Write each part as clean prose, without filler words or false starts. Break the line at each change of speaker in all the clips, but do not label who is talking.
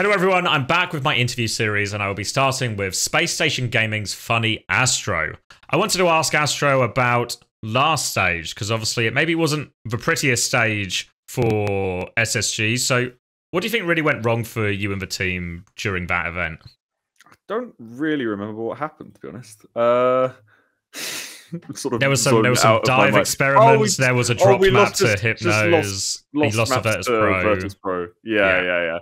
Hello everyone, I'm back with my interview series and I will be starting with Spacestation Gaming's Funnyastro. I wanted to ask Astro about last stage, because obviously it maybe wasn't the prettiest stage for SSG, so what do you think really went wrong for you and the team during that event?
I don't really remember what happened, to be honest.
There was some dive experiments, there was a drop map to Hypnose, he lost to Virtus Pro.
Yeah.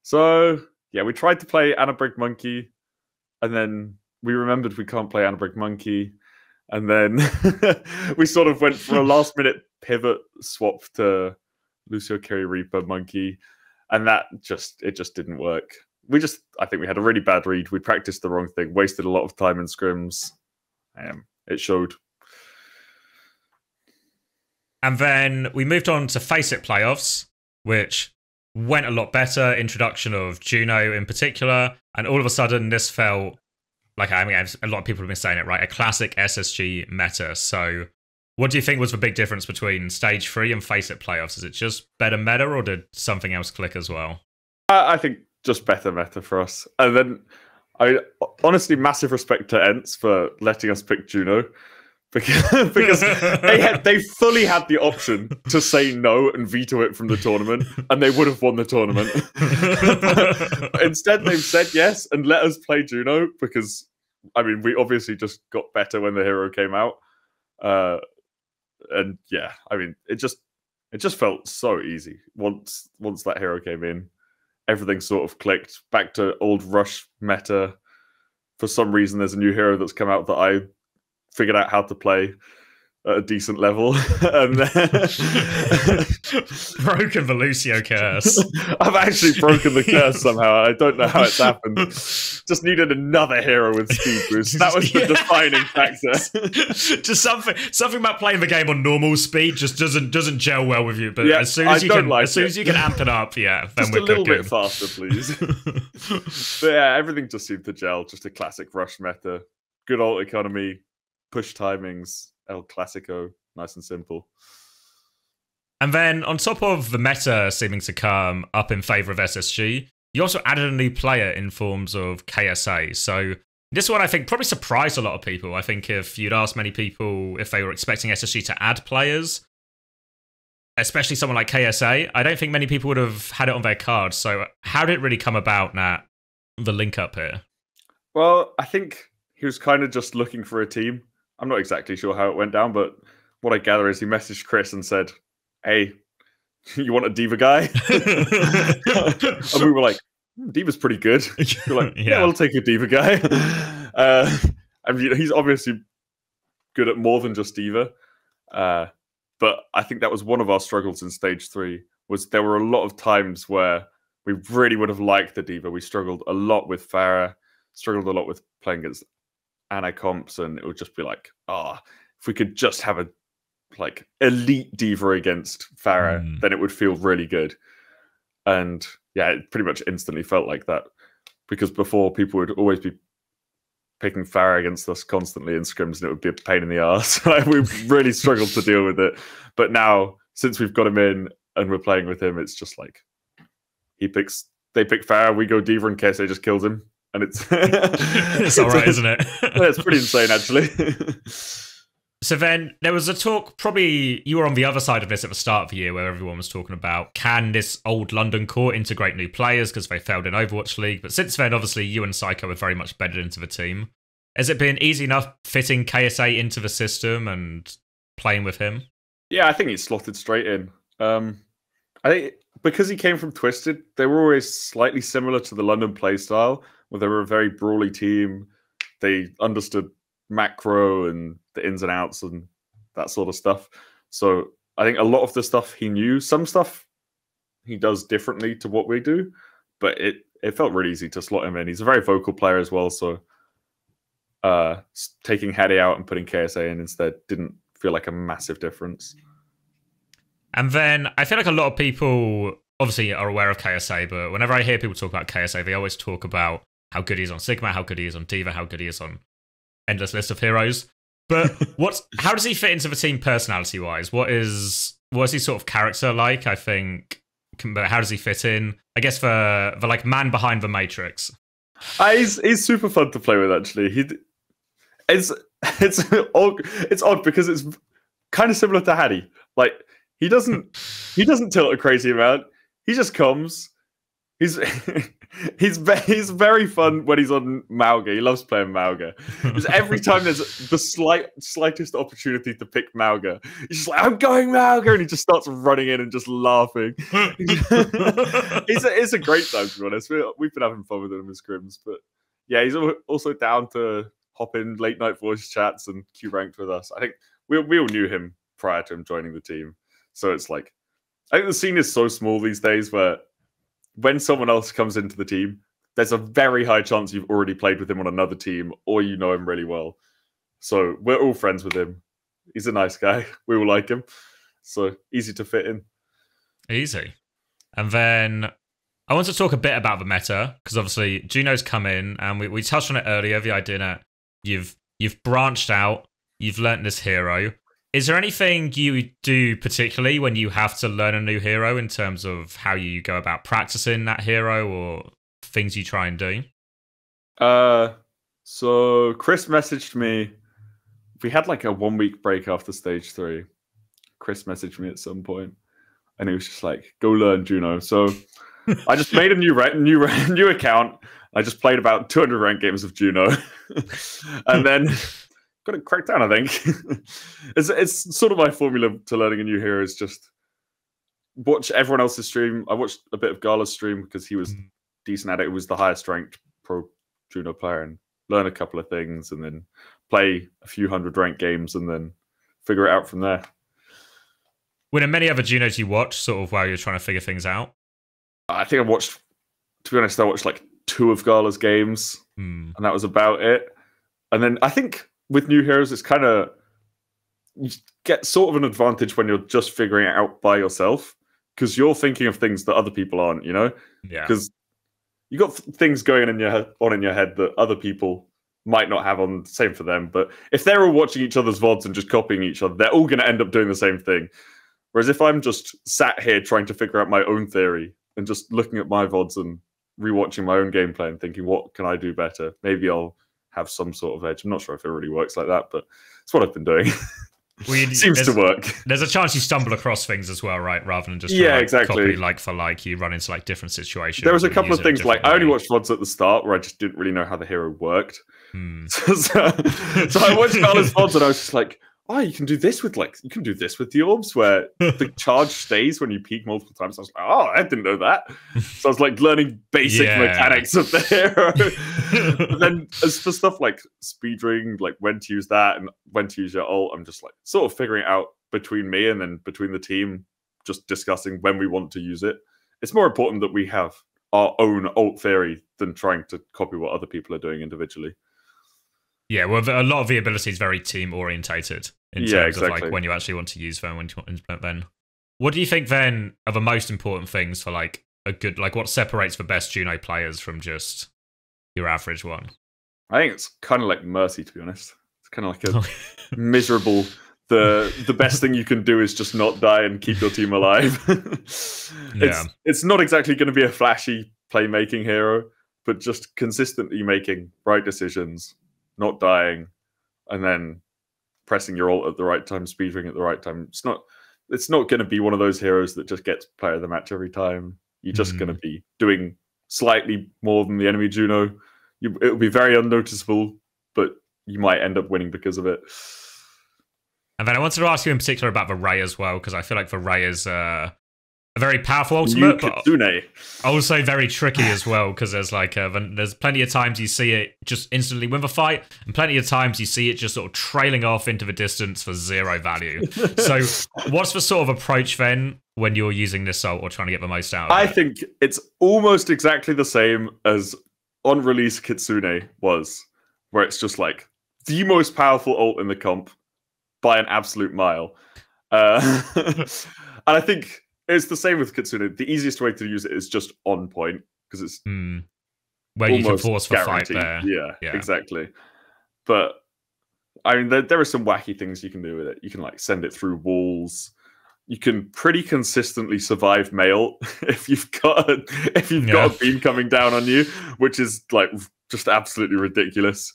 So, yeah, we tried to play Anabrig Monkey, and then we remembered we can't play Anabrig Monkey, and then we sort of went for a last-minute pivot swap to Lucio Kerry Reaper Monkey, and it just didn't work. I think we had a really bad read. We practiced the wrong thing, wasted a lot of time in scrims. It showed.
And then we moved on to Face It playoffs, which went a lot better. Introduction of Juno in particular, and all of a sudden this felt like, I mean, a lot of people have been saying it, right? A classic SSG meta. So what do you think was the big difference between Stage 3 and Face It playoffs? Is it just better meta, or did something else click as well?
I think just better meta for us. And then, honestly, massive respect to Ents for letting us pick Juno, because they fully had the option to say no and veto it from the tournament, and they would have won the tournament. Instead, they've said yes and let us play Juno, because, I mean, we obviously just got better when the hero came out. And yeah, I mean, it just felt so easy once that hero came in. Everything sort of clicked back to old Rush meta. For some reason, there's a new hero that's come out that I figured out how to play at a decent level. And
broken the Lucio curse.
I've actually broken the curse somehow. I don't know how it's happened. Just needed another hero with speed boost. That was the defining factor.
Just something about playing the game on normal speed just doesn't gel well with you. But yeah, as soon as you can amp it up, yeah, then
just
we're
a little bit faster, please. But yeah, everything just seemed to gel. Just a classic Rush meta. Good ult economy, push timings, El Clasico, nice and simple.
And then, on top of the meta seeming to come up in favour of SSG, you also added a new player in forms of KSAA. So this one, I think, probably surprised a lot of people. I think if you'd asked many people if they were expecting SSG to add players, especially someone like KSAA, I don't think many people would have had it on their cards. So how did it really come about, Nat, the link up here?
Well, I think he was kind of just looking for a team. I'm not exactly sure how it went down, but what I gather is he messaged Chris and said, "Hey, you want a D.Va guy?" And we were like, "D.Va's pretty good." We're like, yeah, we'll take a D.Va guy. I mean, he's obviously good at more than just D.Va. But I think that was one of our struggles in Stage 3, was there were a lot of times where we really would have liked the D.Va. We struggled a lot with Farah, struggled a lot with playing against Ana comps, and it would just be like, if we could just have a elite D.Va against Farah, then it would feel really good. And yeah, it pretty much instantly felt like that, because before people would always be picking Farah against us constantly in scrims, and it would be a pain in the arse. We really struggled to deal with it. But now, since we've got him in and we're playing with him, it's just like they pick Farah, we go D.Va, and KSAA just kills him. And it's
all right, isn't it?
It's pretty insane, actually.
So then there was a talk, probably you were on the other side of this at the start of the year, where everyone was talking about, can this old London core integrate new players because they failed in Overwatch League? But since then, obviously, you and Psycho have very much bedded into the team. Has it been easy enough fitting KSAA into the system and playing with him?
Yeah, I think he's slotted straight in. I think because he came from Twisted, they were always slightly similar to the London playstyle, where they were a very brawly team. They understood macro and the ins and outs and that sort of stuff. So I think a lot of the stuff he knew. Some stuff he does differently to what we do, but it felt really easy to slot him in. He's a very vocal player as well, so taking Hattie out and putting KSAA in instead didn't feel like a massive difference.
And then I feel like a lot of people obviously are aware of KSAA, but whenever I hear people talk about KSAA, they always talk about how good he is on Sigma, how good he is on D.Va, how good he is on endless list of heroes. But how does he fit into the team personality-wise? What is his sort of character like? I think but how does he fit in? I guess for like man behind the matrix.
He's super fun to play with, actually. It's odd because it's kind of similar to Hattie. Like he doesn't tilt a crazy amount. He just comes. He's very fun when he's on Mauga. He loves playing Mauga. Because every time there's the slightest opportunity to pick Mauga, he's just like, I'm going Mauga, and he just starts running in and just laughing. It's a great time, to be honest. We've been having fun with him in scrims, but yeah, he's also down to hop in late night voice chats and queue ranked with us. I think we all knew him prior to him joining the team, so it's like I think the scene is so small these days where when someone else comes into the team, there's a very high chance you've already played with him on another team or you know him really well. So we're all friends with him. He's a nice guy. We all like him. So easy to fit in.
Easy. And then I want to talk a bit about the meta, because obviously Juno's come in, and we touched on it earlier, the idea that you've branched out, you've learnt this hero. Is there anything you do particularly when you have to learn a new hero in terms of how you go about practicing that hero or things you try and do?
So Chris messaged me. We had like a 1 week break after stage 3. Chris messaged me at some point, and he was just like, "Go learn Juno." So I just made a new account. I just played about 200 ranked games of Juno, and then got it cracked down, I think. It's sort of my formula to learning a new hero is just watch everyone else's stream. I watched a bit of Gala's stream because he was decent at it. It was the highest ranked pro Juno player, and learn a couple of things and then play a few hundred ranked games and then figure it out from there.
Were there many other Junos you watched sort of while you're trying to figure things out?
I think to be honest, I watched like 2 of Gala's games and that was about it. And then I think with new heroes, it's kind of, you get sort of an advantage when you're just figuring it out by yourself because you're thinking of things that other people aren't, you know?
Yeah.
Because you got things going in your head that other people might not have on. Same for them. But if they're all watching each other's VODs and just copying each other, they're all going to end up doing the same thing. Whereas if I'm just sat here trying to figure out my own theory and just looking at my VODs and rewatching my own gameplay and thinking, what can I do better? Maybe I'll have some sort of edge. I'm not sure if it really works like that, but it's what I've been doing. Seems to work.
There's a chance you stumble across things as well, right? Rather than just
exactly.
Copy like for like, you run into like different situations.
There was a couple of things like I only watched VODs at the start where I just didn't really know how the hero worked. So I watched Gala's VODs and I was just like, oh, you can do this with the orbs where the charge stays when you peek multiple times. I was like, oh, I didn't know that. So I was like learning basic mechanics of the hero. But then as for stuff like speedring, like when to use that and when to use your ult, I'm just like sort of figuring it out between me and then between the team, just discussing when we want to use it. It's more important that we have our own ult theory than trying to copy what other people are doing individually.
Yeah, well, a lot of the ability is very team orientated in terms of like when you actually want to use them, when you want to implement them. What do you think then are the most important things for like a good, like what separates the best Juno players from just your average one?
I think it's kind of like Mercy, to be honest. It's kind of like a miserable. The best thing you can do is just not die and keep your team alive. It's not exactly going to be a flashy playmaking hero, but just consistently making right decisions, not dying, and then pressing your ult at the right time, speedring at the right time. It's not going to be one of those heroes that just gets player of the match every time. You're just going to be doing slightly more than the enemy Juno. It'll be very unnoticeable, but you might end up winning because of it.
And then I wanted to ask you in particular about the Ray as well, because I feel like the Ray is a very powerful ultimate, but also very tricky as well, because there's like there's plenty of times you see it just instantly win the fight, and plenty of times you see it just sort of trailing off into the distance for 0 value. So what's the sort of approach then when you're using this ult or trying to get the most out of it?
I think it's almost exactly the same as on release Kitsune was, where it's just like the most powerful ult in the comp by an absolute mile. And I think it's the same with Kitsune. The easiest way to use it is just on point, because it's
where you can force the fight there.
Yeah, exactly. But I mean, there are some wacky things you can do with it. You can like send it through walls. you can pretty consistently survive mail if you've got a beam coming down on you, which is like just absolutely ridiculous.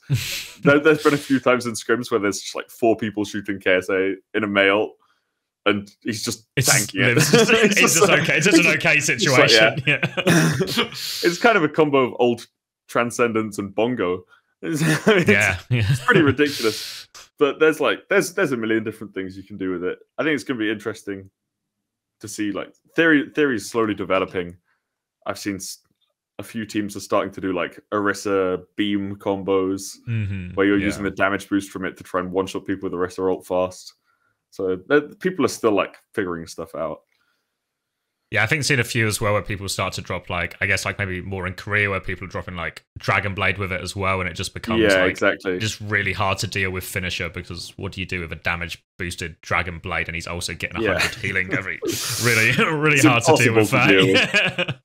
There's been a few times in scrims where there's just like 4 people shooting KSA in a mail, and he's just tanking it.
It's just okay. It's just an okay situation.
Like, it's kind of a combo of old Transcendence and Bongo. It's pretty ridiculous. But there's a million different things you can do with it. I think it's going to be interesting to see. Like theory's slowly developing. I've seen a few teams are starting to do like Orisa beam combos, where you're using the damage boost from it to try and one-shot people with Orisa ult fast. So people are still like figuring stuff out.
Yeah, I think I've seen a few as well where people start to drop like, I guess like maybe more in Korea where people are dropping like Dragon Blade with it as well, and it just becomes just really hard to deal with finisher, because what do you do with a damage boosted Dragon Blade and he's also getting 100 healing every really hard to deal with that.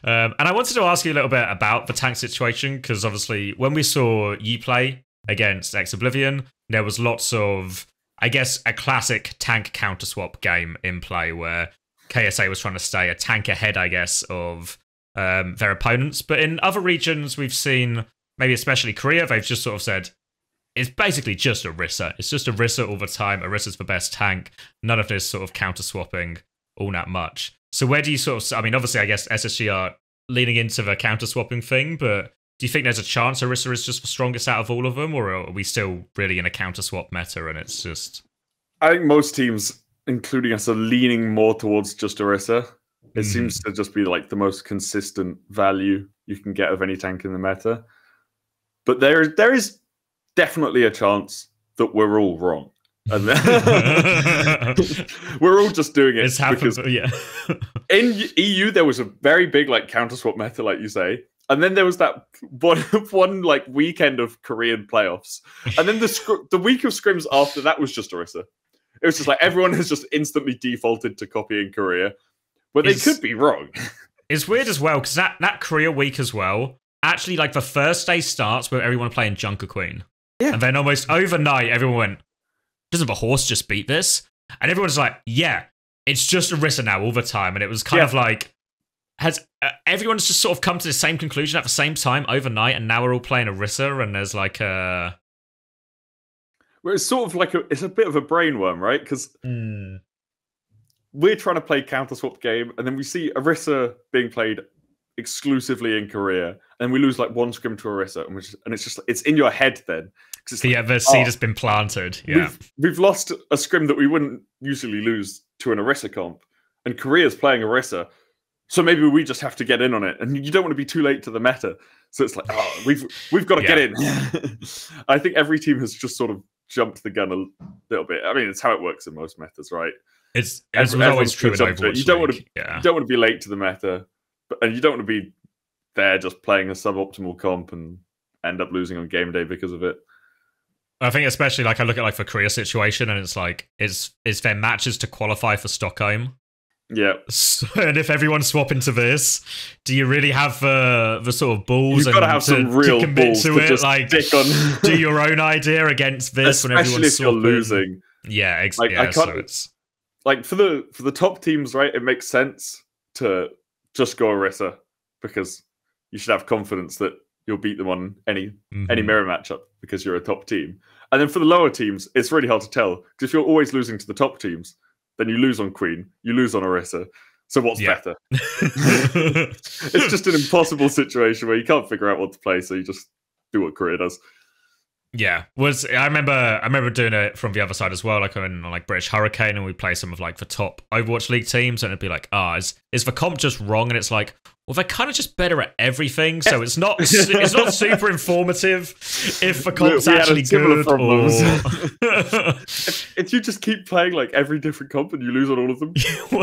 And I wanted to ask you a little bit about the tank situation, because obviously when we saw you play against Ex Oblivion, there was lots of, I guess, a classic tank counter swap game in play where KSA was trying to stay a tank ahead, I guess, of their opponents. But in other regions, we've seen, maybe especially Korea, they've just sort of said, it's basically just Orisa. It's just Orisa all the time. Orisa's the best tank. None of this sort of counter-swapping all that much. So where do you sort of, I mean, obviously, I guess SSG are leaning into the counter-swapping thing, but do you think there's a chance Orisa is just the strongest out of all of them, or are we still really in a counter-swap meta and it's just...
I think most teams, including us, are leaning more towards just Orisa. It seems to just be like the most consistent value you can get of any tank in the meta. But there is definitely a chance that we're all wrong. And we're all just doing it.
It's happened,
in EU, there was a very big like counter swap meta, like you say. And then there was that one like weekend of Korean playoffs. And then the week of scrims after that was just Orisa. It was just like everyone has just instantly defaulted to copying Korea, but they could be wrong.
It's weird as well, because that Korea week as well, actually like the first day starts with everyone playing Junker Queen. Yeah. And then almost overnight, everyone went, doesn't the horse just beat this? And everyone's like, yeah, it's just Orisa now all the time. And it was kind of like, has everyone's just sort of come to the same conclusion at the same time overnight, and now we're all playing Orisa, and there's like a...
Well, it's sort of like it's a bit of a brainworm, right? Because we're trying to play counter swap game, and then we see Orisa being played exclusively in Korea, and we lose like one scrim to Orisa, and it's just it's in your head then. It's like,
the seed has been planted. Yeah,
we've lost a scrim that we wouldn't usually lose to an Orisa comp, and Korea's playing Orisa, so maybe we just have to get in on it, and you don't want to be too late to the meta. So it's like, oh, we've got to get in. I think every team has just sort of jumped the gun a little bit. I mean, it's how it works in most metas, right?
It's always true in Overwatch.
You don't want to be late to the meta, and you don't want to be there just playing a suboptimal comp and end up losing on game day because of it.
I think especially like I look at like the Korea situation, and it's like is there matches to qualify for Stockholm?
Yeah.
So, and if everyone's swapping to this, do you really have the sort of balls?
You've got to have some real balls to it,
like do your own idea against this,
especially
when everyone's
if you're losing.
Yeah,
exactly.
Like, so it's
like for the top teams, right? It makes sense to just go Orisa, because you should have confidence that you'll beat them on any mirror matchup because you're a top team. And then for the lower teams, it's really hard to tell, because if you're always losing to the top teams, then you lose on Queen, you lose on Orisa. So what's better? It's just an impossible situation where you can't figure out what to play, so you just do what Korea does.
Yeah, I remember doing it from the other side as well, like on like British Hurricane, and we play some of like the top Overwatch League teams, and it'd be like, is the comp just wrong? And it's like, well, they're kind of just better at everything, so it's not super informative if the comp's actually good.
If you just keep playing like every different comp and you lose on all of them, you're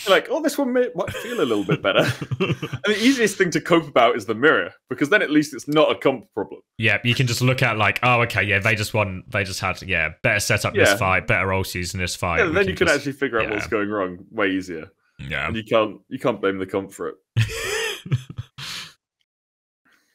like, oh, this one might feel a little bit better. And the easiest thing to cope about is the mirror, because then at least it's not a comp problem.
Yeah, you can just look at like, oh, okay, yeah, they just won. They just had better setup this fight, better ultis in this fight.
Yeah, then you can actually figure out what's going wrong way easier.
Yeah,
and you can't blame the comp for it.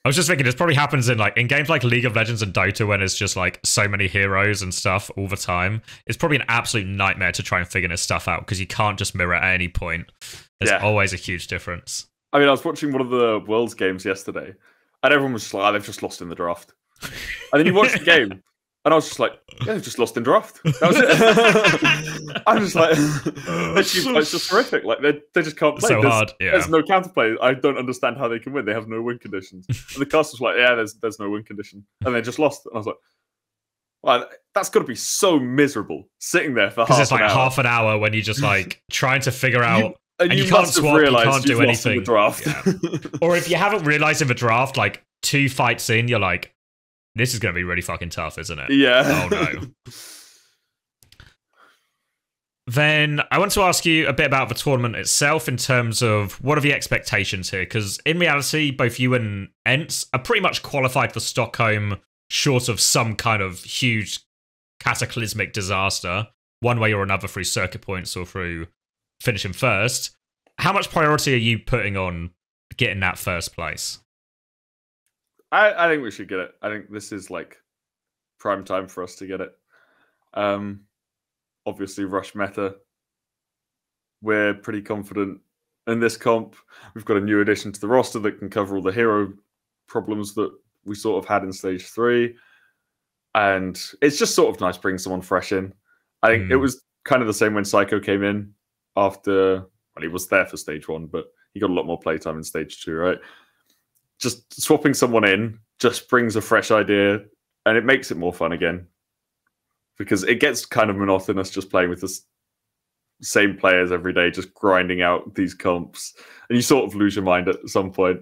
I was just thinking, this probably happens in like in games like League of Legends and Dota when it's just like so many heroes and stuff all the time. It's probably an absolute nightmare to try and figure this stuff out because you can't just mirror at any point. There's always a huge difference.
I mean, I was watching one of the Worlds games yesterday, and everyone was just like, oh, they've just lost in the draft. And then you watch the game, and I was just like, yeah, they've just lost in draft. That was it. I'm just like, it's just horrific. Like, they just can't play.
So hard, yeah.
There's no counterplay. I don't understand how they can win. They have no win conditions. And the cast was like, yeah, there's no win condition. And they just lost. And I was like, well, that's got to be so miserable, sitting there for half an hour. Because it's like
half an hour when you're just like trying to figure out...
And you can't swap, you can't do anything. In the draft.
Yeah. Or if you haven't realized in the draft, like 2 fights in, you're like, this is going to be really fucking tough, isn't it?
Yeah.
Oh, no. Then I want to ask you a bit about the tournament itself in terms of what are the expectations here? Because in reality, both you and Ents are pretty much qualified for Stockholm short of some kind of huge cataclysmic disaster, one way or another through circuit points or through finishing first. How much priority are you putting on getting that first place?
I think we should get it. I think this is like prime time for us to get it. Obviously, Rush Meta. We're pretty confident in this comp. We've got a new addition to the roster that can cover all the hero problems that we sort of had in stage 3. And it's just sort of nice bringing someone fresh in. I think it was kind of the same when Psycho came in. After, well, he was there for stage 1, but he got a lot more playtime in stage 2, right? Just swapping someone in just brings a fresh idea, and it makes it more fun again. Because it gets kind of monotonous just playing with the same players every day, just grinding out these comps, and you sort of lose your mind at some point.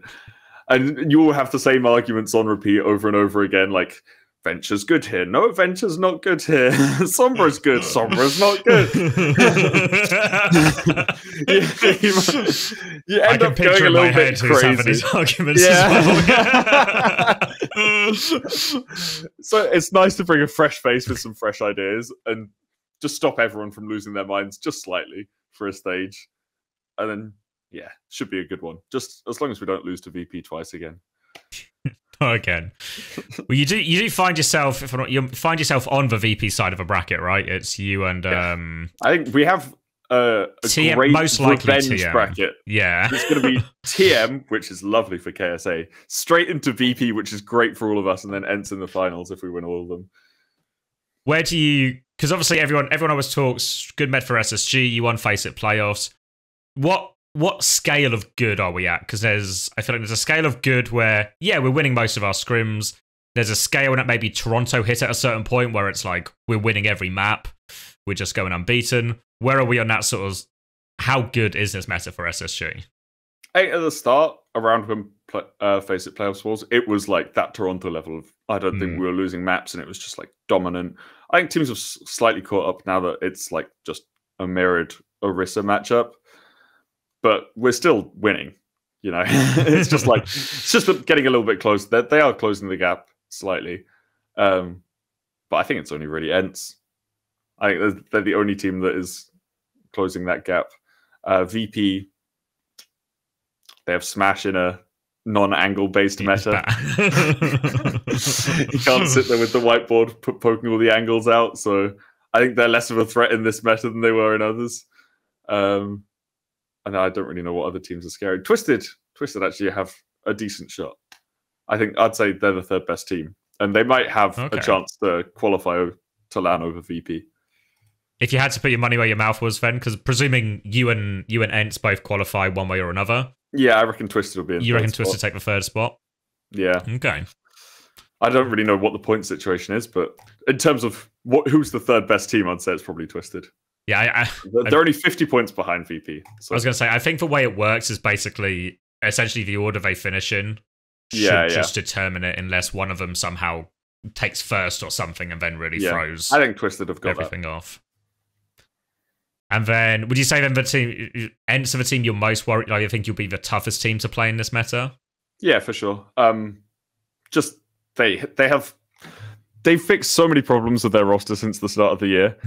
And you all have the same arguments on repeat over and over again, like, Venture's good here. No, Venture's not good here. Sombra's good. Sombra's not good. you end up going a little bit crazy.
These arguments as well.
So it's nice to bring a fresh face with some fresh ideas and just stop everyone from losing their minds just slightly for a stage. And then, yeah, should be a good one. Just as long as we don't lose to VP twice again.
Again, well, you do find yourself you find yourself on the VP side of a bracket, right? It's you and
I think we have a
TM,
great
most likely
revenge
TM
bracket.
Yeah,
it's going to be TM, which is lovely for KSA, straight into VP, which is great for all of us, and then Ents in the finals if we win all of them.
Where do you? Because obviously everyone always talks good med for SSG. You won Face It playoffs. What scale of good are we at? Because I feel like there's a scale of good where, yeah, we're winning most of our scrims. There's a scale that maybe Toronto hit at a certain point where it's like, we're winning every map. We're just going unbeaten. Where are we on that sort of, how good is this meta for SSG?
At the start, around when Face It playoffs was, it was like that Toronto level of, I don't think we were losing maps and it was just like dominant. I think teams have slightly caught up now that it's like just a mirrored Orisa matchup. But we're still winning, you know. It's just getting a little bit close. They are closing the gap slightly, but I think it's only really Ents. I think they're the only team that is closing that gap. VP, they have Smash in a non-angle based meta. You can't sit there with the whiteboard poking all the angles out. So I think they're less of a threat in this meta than they were in others. And I don't really know what other teams are scary. Twisted actually have a decent shot. I'd say they're the 3rd best team, and they might have a chance to qualify to LAN over VP.
If you had to put your money where your mouth was, then, because presuming you and Ents both qualify one way or another.
Yeah, I reckon Twisted will be in.
You reckon Twisted take the 3rd spot?
Yeah.
Okay.
I don't really know what the point situation is, but in terms of who's the 3rd best team, I'd say it's probably Twisted.
Yeah,
they're only 50 points behind VP. So.
I was going to say, I think the way it works is basically, essentially the order they finish in should just determine it, unless one of them somehow takes first or something and then really throws
I think Twisted have got
everything off. And then, would you say then the team, Ents of the team you're most worried, like, you think you'll be the toughest team to play in this meta?
Yeah, for sure. Just, they've fixed so many problems with their roster since the start of the year.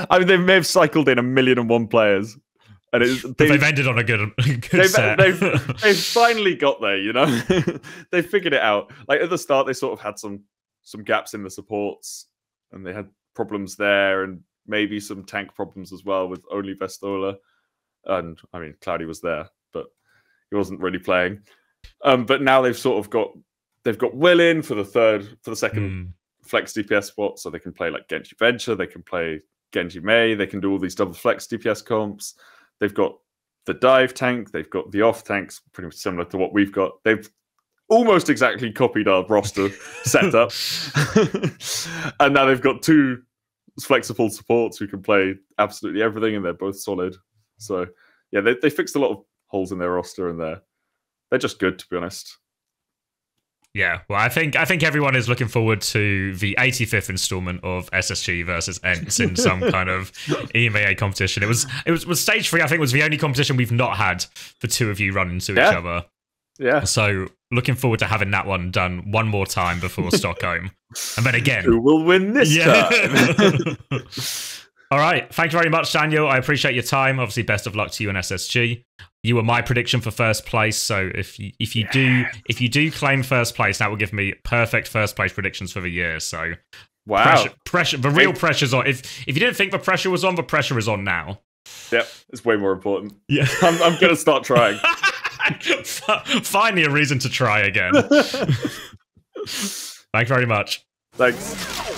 I mean, they may have cycled in 1,000,001 players, And
they've ended on a good set.
They've finally got there, you know? They've figured it out. Like at the start, they sort of had some gaps in the supports, and they had problems there, and maybe some tank problems as well with only Vestola. And I mean, Cloudy was there, but he wasn't really playing. But now they've got Will in for the second flex DPS spot, so they can play like Genji Venture, they can play Genji Mei, they can do all these double flex DPS comps. They've got the dive tank, they've got the off tanks, pretty much similar to what we've got. They've almost exactly copied our roster setup. And now they've got 2 flexible supports who can play absolutely everything, and they're both solid. So yeah, they fixed a lot of holes in their roster, and they're just good, to be honest.
Yeah, well, I think everyone is looking forward to the 85th installment of SSG versus ENTS in some kind of EMEA competition. It was stage 3. I think was the only competition we've not had the 2 of you run into each other. Yeah. So looking forward to having that one done one more time before Stockholm, and then again,
who will win this time?
All right, thank you very much, Daniel. I appreciate your time. Obviously, best of luck to you in SSG. You were my prediction for first place, so if you do claim first place, that will give me perfect first place predictions for the year. So
wow,
pressure. The real pressure's on. If you didn't think the pressure was on, the pressure is on now.
Yep, it's way more important.
Yeah,
I'm gonna start trying.
Finally, a reason to try again. Thank you very much.
Thanks.